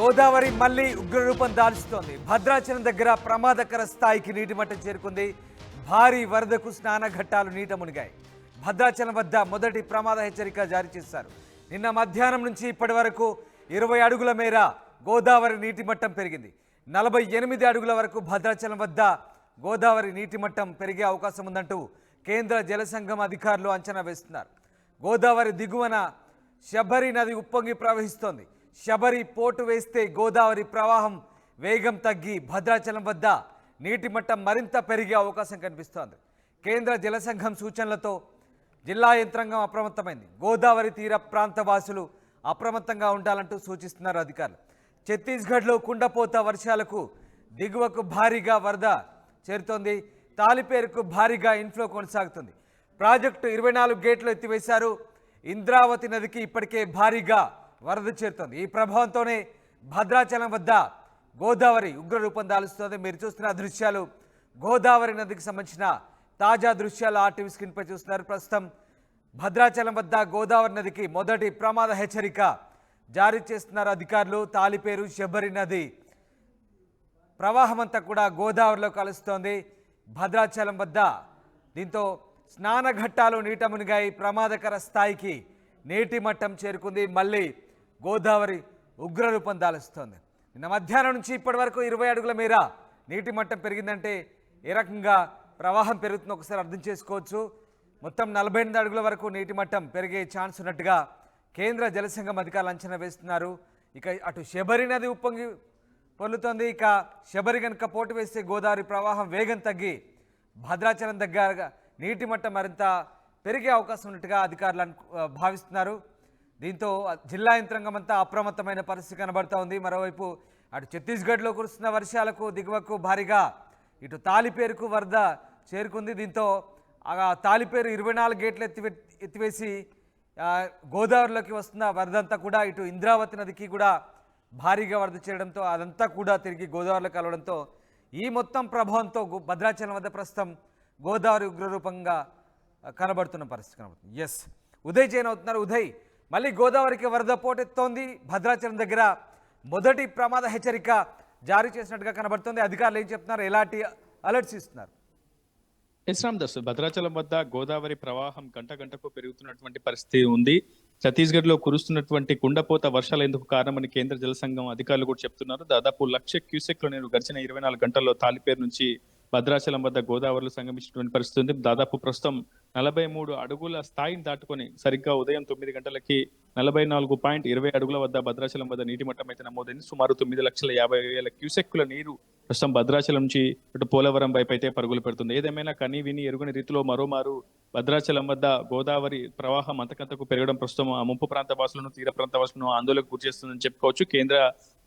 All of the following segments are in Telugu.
గోదావరి మళ్లీ ఉగ్రరూపం దాల్చుతోంది. భద్రాచలం దగ్గర ప్రమాదకర స్థాయికి నీటి మట్టం చేరుకుంది. భారీ వరదకు స్నానఘట్టాలు నీట మునిగాయి. భద్రాచలం వద్ద మొదటి ప్రమాద హెచ్చరిక జారీ చేశారు. నిన్న మధ్యాహ్నం నుంచి ఇప్పటి వరకు 20 అడుగుల మేర గోదావరి నీటి మట్టం పెరిగింది. 48 అడుగుల వరకు భద్రాచలం వద్ద గోదావరి నీటి మట్టం పెరిగే అవకాశం ఉందంటూ కేంద్ర జలసంఘం అధికారులు అంచనా వేస్తున్నారు. గోదావరి దిగువన శబరి నది ఉప్పొంగి ప్రవహిస్తోంది. శబరి పోటు వేస్తే గోదావరి ప్రవాహం వేగం తగ్గి భద్రాచలం వద్ద నీటి మట్టం మరింత పెరిగే అవకాశం కనిపిస్తోంది. కేంద్ర జలసంఘం సూచనలతో జిల్లా యంత్రాంగం అప్రమత్తమైంది. గోదావరి తీర ప్రాంత వాసులు అప్రమత్తంగా ఉండాలంటూ సూచిస్తున్నారు అధికారులు. ఛత్తీస్గఢ్లో కుండపోత వర్షాలకు దిగువకు భారీగా వరద చేరుతోంది. తాలిపేరుకు భారీగా ఇన్ఫ్లో కొనసాగుతుంది. ప్రాజెక్టు 24 గేట్లు ఎత్తివేశారు. ఇంద్రావతి నదికి ఇప్పటికే భారీగా వరద చేరుతోంది. ఈ ప్రభావంతోనే భద్రాచలం వద్ద గోదావరి ఉగ్రరూపం దాలుస్తోంది. మీరు చూస్తున్న దృశ్యాలు గోదావరి నదికి సంబంధించిన తాజా దృశ్యాలు ఆర్టీవీ స్క్రీన్పై చూస్తున్నారు. ప్రస్తుతం భద్రాచలం వద్ద గోదావరి నదికి మొదటి ప్రమాద హెచ్చరిక జారీ చేస్తున్నారు అధికారులు. తాలిపేరు శబరి నది ప్రవాహమంతా కూడా గోదావరిలో కలుస్తోంది. భద్రాచలం వద్ద దీంతో స్నానఘట్టాలు నీట మునిగాయి. ప్రమాదకర స్థాయికి నీటి మట్టం చేరుకుంది. మళ్ళీ గోదావరి ఉగ్రరూపం దాలుస్తోంది. నిన్న మధ్యాహ్నం నుంచి ఇప్పటి వరకు 20 అడుగుల మేర నీటి మట్టం పెరిగిందంటే ఏ రకంగా ప్రవాహం పెరుగుతుందో ఒకసారి అర్థం చేసుకోవచ్చు. మొత్తం 48 అడుగుల వరకు నీటి మట్టం పెరిగే ఛాన్స్ ఉన్నట్టుగా కేంద్ర జలసంఘం అధికారులు అంచనా వేస్తున్నారు. ఇక అటు శబరి నది ఉప్పొంగి పొర్లుతోంది. ఇక శబరి కనుక పోటు వేస్తే గోదావరి ప్రవాహం వేగం తగ్గి భద్రాచలం దగ్గర నీటి మట్టం మరింత పెరిగే అవకాశం ఉన్నట్టుగా అధికారులు భావిస్తున్నారు. దీంతో జిల్లా యంత్రాంగం అంతా అప్రమత్తమైన పరిస్థితి కనబడుతూ ఉంది. మరోవైపు అటు ఛత్తీస్గఢ్లో కురుస్తున్న వర్షాలకు దిగువకు భారీగా ఇటు తాలిపేరుకు వరద చేరుకుంది. దీంతో తాలిపేరు 24 గేట్లు ఎత్తివేసి గోదావరిలోకి వస్తున్న వరదంతా కూడా ఇటు ఇంద్రావతి నదికి కూడా భారీగా వరద చేయడంతో అదంతా కూడా తిరిగి గోదావరిలో కలవడంతో ఈ మొత్తం ప్రభావంతో భద్రాచలం వద్ద ప్రస్తుతం గోదావరి ఉగ్రరూపంగా కనబడుతున్న పరిస్థితి కనబడుతుంది. ఎస్, ఉదయ్ జైన్ అవుతున్నారు. ఉదయ్, మళ్ళీ గోదావరికి వరద పోటెత్తోంది. భద్రాచలం దగ్గర మొదటి ప్రమాద హెచ్చరిక జారీ చేసినట్టుగా కనబడుతోంది. అధికారులు ఏం చెప్తున్నారు, ఎలాంటి అలర్ట్స్ ఇస్తున్నారు? రామ్ దాస్, భద్రాచలం వద్ద గోదావరి ప్రవాహం గంట గంటకు పెరుగుతున్నటువంటి పరిస్థితి ఉంది. ఛత్తీస్గఢ్ లో కురుస్తున్నటువంటి కుండపోత వర్షాలు ఎందుకు కారణమని కేంద్ర జలసంఘం అధికారులు కూడా చెప్తున్నారు. దాదాపు 1,00,000 క్యూసెక్లు నేను గడిచిన 24 గంటల్లో తాలిపేరు నుంచి భద్రాచలం వద్ద గోదావరిలో సంగమించినటువంటి పరిస్థితి ఉంది. దాదాపు ప్రస్తుతం 43 అడుగుల స్థాయిని దాటుకొని సరిగ్గా ఉదయం 9 గంటలకి 44.20 అడుగుల వద్ద భద్రాచలం వద్ద నీటి మట్టం అయితే నమోదైంది. సుమారు 9,50,000 క్యూసెక్కుల నీరు ప్రస్తుతం భద్రాచలం నుంచి ఇటు పోలవరం వైపు అయితే పరుగులు పెడుతుంది. ఏదేమైనా కనీ విని ఎరుగని రీతిలో మరోమారు భద్రాచలం వద్ద గోదావరి ప్రవాహం అంతకంతకు పెరగడం ప్రస్తుతం ముంపు ప్రాంత వాసులను, తీర ప్రాంత వాసులను ఆందోళనకు గురి చేస్తుందని చెప్పుకోవచ్చు. కేంద్ర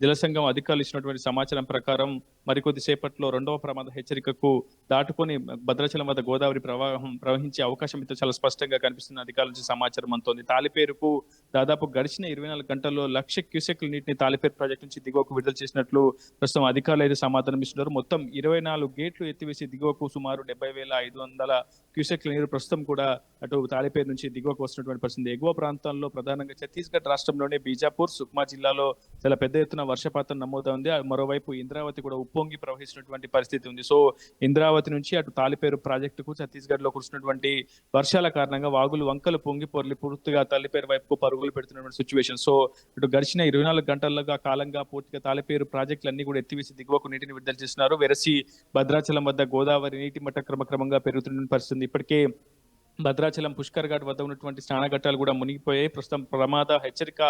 జలసంఘం అధికారులు ఇచ్చినటువంటి సమాచారం ప్రకారం మరికొద్ది సేపట్లో 2వ ప్రమాద హెచ్చరికకు దాటుకొని భద్రాచలం వద్ద గోదావరి ప్రవాహం ప్రవహించే అవకాశం అయితే చాలా స్పష్టంగా కనిపిస్తున్న అధికారుల నుంచి సమాచారం అందుతోంది. తాలిపేరుకు దాదాపు గడిచిన 24 గంటల్లో 1,00,000 క్యూసెక్ల నీటిని తాలిపేరు ప్రాజెక్టు నుంచి దిగువకు విడుదల చేసినట్లు ప్రస్తుతం అధికారులు అయితే సమాధానం ఇస్తున్నారు. మొత్తం 24 గేట్లు ఎత్తివేసి దిగువకు సుమారు 70,500 క్యూసెక్ల నీరు ప్రస్తుతం కూడా అటు తాలిపేరు నుంచి దిగువకు వస్తున్నటువంటి పరిస్థితి. ఎగువ ప్రాంతాల్లో ప్రధానంగా ఛత్తీస్గఢ్ రాష్ట్రంలోనే బీజాపూర్, సుక్మా జిల్లాలో చాలా పెద్ద ఎత్తున వర్షపాతం నమోదవుంది. మరోవైపు ఇంద్రావతి కూడా ఉప్పొంగి ప్రవహిస్తున్నటువంటి పరిస్థితి ఉంది. సో ఇంద్రావతి నుంచి అటు తాలిపేరు ప్రాజెక్టుకు ఛత్తీస్గఢ్ లో కురుస్తున్నటువంటి వర్షాల కారణంగా వాగులు వంకలు పొంగి పొర్లి పూర్తిగా తాలిపేరు వైపుకు పరుగులు పెడుతున్నటువంటి సిచ్యువేషన్. సో ఇటు గడిచిన 24 గంటలుగా కాలంగా పూర్తిగా తాలిపేరు ప్రాజెక్టులన్నీ కూడా ఎత్తివేసి దిగువకు నీటిని విడుదల చేస్తున్నారు. వెరసి భద్రాచలం వద్ద గోదావరి నీటి మట్ట క్రమక్రమంగా పెరుగుతున్న పరిస్థితి. ఇప్పటికే భద్రాచలం పుష్కర్ ఘాట్ వద్ద ఉన్నటువంటి స్నానఘట్టాలు కూడా మునిగిపోయాయి. ప్రస్తుతం ప్రమాద హెచ్చరిక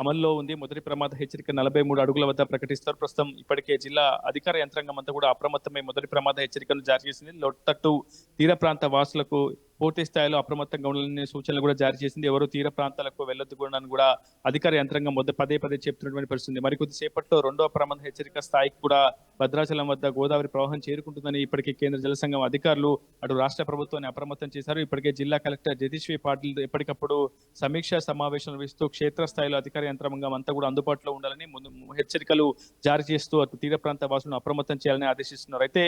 అమల్లో ఉంది. మొదటి ప్రమాద హెచ్చరిక 43 అడుగుల వద్ద ప్రకటిస్తారు. ప్రస్తుతం ఇప్పటికే జిల్లా అధికార యంత్రాంగం అంతా కూడా అప్రమత్తమై మొదటి ప్రమాద హెచ్చరికను జారీ చేసింది. లోతట్టు తీర ప్రాంత వాసులకు పూర్తి స్థాయిలో అప్రమత్తంగా ఉండాలనే సూచనలు కూడా జారీ చేసింది. ఎవరు తీర ప్రాంతాలకు వెళ్లొద్దు కూడా అధికార యంత్రాంగం పదే చెప్తున్నటువంటి పరిస్థితి. మరికొద్ది సేపట్లో 2వ ప్రమాద హెచ్చరిక స్థాయికి కూడా భద్రాచలం వద్ద గోదావరి ప్రవాహం చేరుకుంటుందని ఇప్పటికే కేంద్ర జలసంఘం అధికారులు అటు రాష్ట్ర ప్రభుత్వాన్ని అప్రమత్తం చేశారు. ఇప్పటికే జిల్లా కలెక్టర్ జతీశ్వరి పాటిల్ ఎప్పటికప్పుడు సమీక్షా సమావేశాలు నిర్వహిస్తూ క్షేత్రస్థాయిలో అధికార యంత్రాంగం అంతా కూడా అందుబాటులో ఉండాలని హెచ్చరికలు జారీ చేస్తూ అటు తీర ప్రాంత వాసులను అప్రమత్తం చేయాలని ఆదేశిస్తున్నారు. అయితే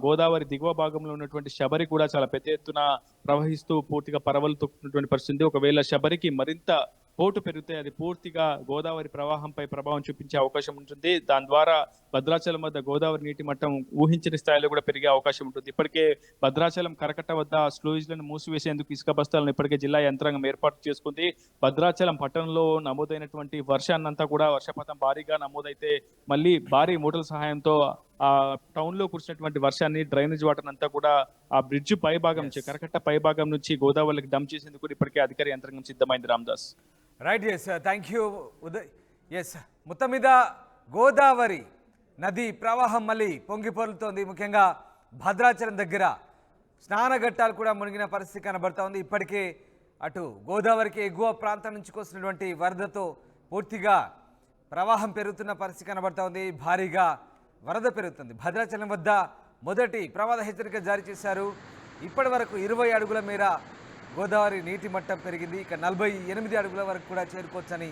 గోదావరి దిగువ భాగంలో ఉన్నటువంటి శబరి కూడా చాలా పెద్ద ఎత్తున ప్రవహిస్తూ పూర్తిగా పరవలు తొక్కుతున్నటువంటి పరిస్థితి. ఒకవేళ శబరికి మరింత పోటు పెరిగితే అది పూర్తిగా గోదావరి ప్రవాహంపై ప్రభావం చూపించే అవకాశం ఉంటుంది. దాని ద్వారా భద్రాచలం వద్ద గోదావరి నీటి మట్టం ఊహించని స్థాయిలో కూడా పెరిగే అవకాశం ఉంటుంది. ఇప్పటికే భద్రాచలం కరకట్ట వద్ద స్లూయిజ్లను మూసివేసేందుకు ఇసుక బస్తాలను ఇప్పటికే జిల్లా యంత్రాంగం ఏర్పాటు చేసుకుంది. భద్రాచలం పట్టణంలో నమోదైనటువంటి వర్షాన్నంతా కూడా వర్షపాతం భారీగా నమోదైతే మళ్ళీ భారీ మోటార్ల సహాయంతో ఆ టౌన్ లో కురిసినటువంటి వర్షాన్ని డ్రైనేజ్ వాటర్ అంతా కూడా ఆ బ్రిడ్జ్ పై భాగం నుంచి కరకట్ట పై భాగం నుంచి గోదావరికి డంప్ చేసేందుకు కూడా ఇప్పటికే అధికార యంత్రాంగం సిద్ధమైంది. Ramadas. Right, yes, thank you Uday. Yes, మొత్తం మీద గోదావరి నది ప్రవాహం మళ్ళీ పొంగి పొర్లుతోంది. ముఖ్యంగా భద్రాచలం దగ్గర స్నానఘట్టాలు కూడా మునిగిన పరిస్థితి కనబడతా ఉంది. ఇప్పటికే అటు గోదావరికి ఎగువ ప్రాంతం నుంచి వస్తున్నటువంటి వరదతో పూర్తిగా ప్రవాహం పెరుగుతున్న పరిస్థితి కనబడతా ఉంది. భారీగా వరద పెరుగుతుంది. భద్రాచలం వద్ద మొదటి ప్రమాద హెచ్చరిక జారీ చేశారు. ఇప్పటి వరకు 20 అడుగుల మేర గోదావరి నీటి మట్టం పెరిగింది. ఇక 48 అడుగుల వరకు కూడా చేరుకోవచ్చని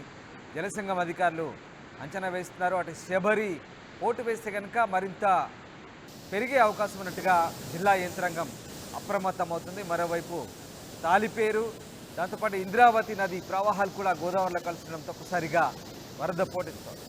జలసంఘం అధికారులు అంచనా వేస్తున్నారు. అటు శబరి పోటు వేస్తే కనుక మరింత పెరిగే అవకాశం ఉన్నట్టుగా జిల్లా యంత్రాంగం అప్రమత్తమవుతుంది. మరోవైపు తాలిపేరు, దాంతోపాటు ఇంద్రావతి నది ప్రవాహాలు కూడా గోదావరిలో కలుస్తుండడంతో ఒక్కసారిగా వరద పోటెత్తుతోంది.